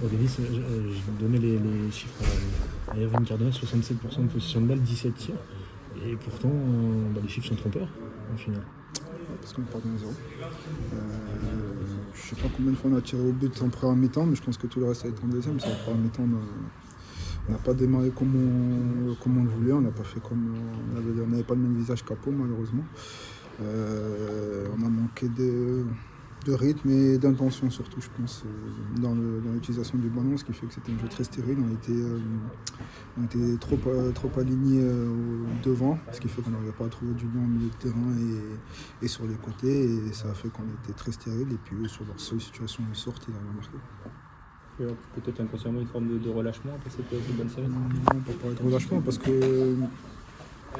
Pour Denis, je donnais les chiffres à Irving Cardona, 67% de possession de balle, 17 tirs. Et pourtant, les chiffres sont trompeurs, au final. Parce qu'on part de 0. Je ne sais pas combien de fois on a tiré au but en première mi-temps, mais je pense que tout le reste a été en deuxième. C'est la première mi-temps, on n'a pas démarré comme on le voulait, on n'a pas fait comme on n'avait pas le même visage qu'Apo, malheureusement. On a manqué de rythme et d'intention surtout, je pense, dans l'utilisation du ballon, ce qui fait que c'était un jeu très stérile. On était trop alignés devant, ce qui fait qu'on n'arrivait pas à trouver du bien au milieu de terrain et sur les côtés, et ça a fait qu'on était très stérile. Et puis eux, sur leur seule situation de sorte, ils arrivent à marquer. Peut-être inconsciemment une forme de relâchement après cette bonne série. Non, on ne peut pas être relâchement parce que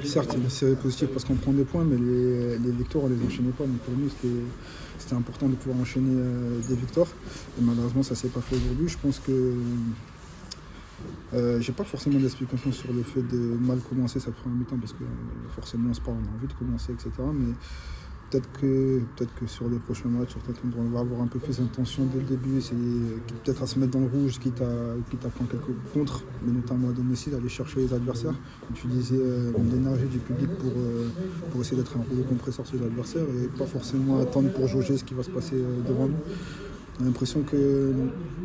certes, c'est une série positive parce qu'on prend des points, mais les victoires, on ne les enchaînait pas. Donc pour nous, c'était important de pouvoir enchaîner des victoires. Et malheureusement, ça ne s'est pas fait aujourd'hui. Je pense que j'ai pas forcément d'explication sur le fait de mal commencer cette première mi-temps parce que forcément, on se parle, on a envie de commencer, etc. Mais peut-être que sur les prochains matchs, on va avoir un peu plus d'intention dès le début, essayer peut-être à se mettre dans le rouge, quitte à prendre quelques contres, mais notamment à domicile, d'aller chercher les adversaires, utiliser l'énergie du public pour essayer d'être un rouleau compresseur sur les adversaires et pas forcément attendre pour jauger ce qui va se passer devant nous. On a l'impression que,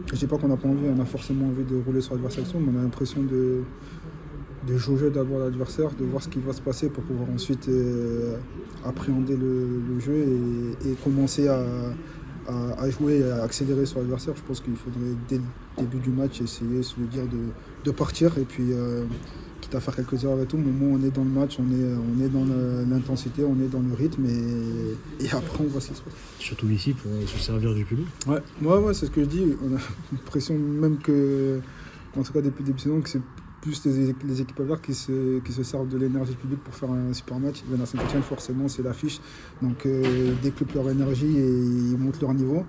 je ne dis pas qu'on n'a pas envie, on a forcément envie de rouler sur l'adversaire, mais on a l'impression de jauger d'abord l'adversaire, de voir ce qui va se passer pour pouvoir ensuite appréhender le jeu et commencer à jouer et à accélérer sur l'adversaire. Je pense qu'il faudrait dès le début du match essayer se dire de partir et puis quitte à faire quelques erreurs et tout, au moment où on est dans le match, on est dans l'intensité, on est dans le rythme et après on voit ce qui se passe. Surtout ici pour se servir du public. Ouais, c'est ce que je dis. On a l'impression même que, en tout cas depuis le début de saison, que c'est plus les équipes adverses qui se servent de l'énergie publique pour faire un super match. À Saint-Etienne, forcément, c'est l'affiche. Donc, décuplent leur énergie et ils montent leur niveau.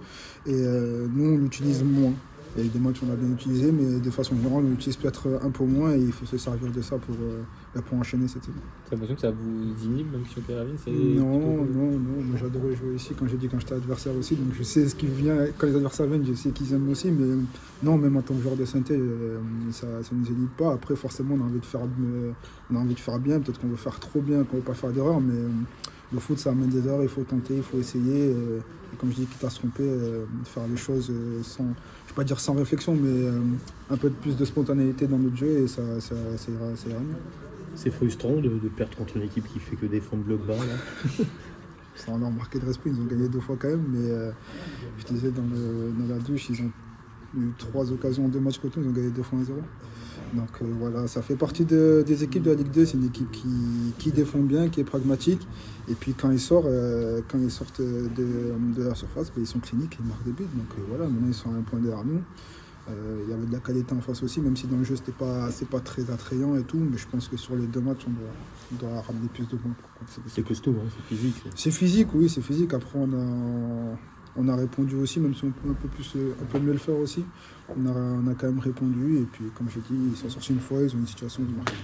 Et nous, on l'utilise moins. Il y a eu des matchs qu'on a bien utilisés, mais de façon générale, on l'utilise peut-être un peu moins et il faut se servir de ça pour enchaîner cette saison. T'as l'impression que ça vous inhibe, même sur Péravine? Non, moi j'adorais jouer ici quand j'étais adversaire aussi, donc je sais ce qui vient, quand les adversaires viennent, je sais qu'ils aiment aussi, mais non, même en tant que joueur de Saint-Etienne, ça ne nous inhibe pas. Après, forcément, on a envie de faire bien, peut-être qu'on veut faire trop bien, qu'on ne veut pas faire d'erreur, mais le foot, ça amène des erreurs, il faut tenter, il faut essayer, et comme je dis, quitte à se tromper, faire les choses sans, je ne vais pas dire sans réflexion, mais un peu plus de spontanéité dans notre jeu, et ça ira mieux. C'est frustrant de perdre contre une équipe qui fait que défendre le bas là. Ça en a marqué de respect, ils ont gagné 2 fois quand même, mais je te disais dans la douche, ils ont eu 3 occasions en 2 matchs contre nous, ils ont gagné 2 fois 1-0. Donc voilà, ça fait partie des équipes de la Ligue 2, c'est une équipe qui défend bien, qui est pragmatique, et puis quand ils sortent de la surface, ils sont cliniques, ils marquent des buts, donc voilà, maintenant ils sont à un point derrière nous. Il y avait de la qualité en face aussi, même si dans le jeu c'est pas très attrayant et tout, mais je pense que sur les 2 matchs on doit ramener plus de points. C'est costaud, hein, c'est physique. C'est physique, oui, c'est physique. Après on a répondu aussi, même si on peut un peu mieux le faire aussi. On a quand même répondu et puis comme j'ai dit, ils sont sortis une fois, ils ont une situation de marque.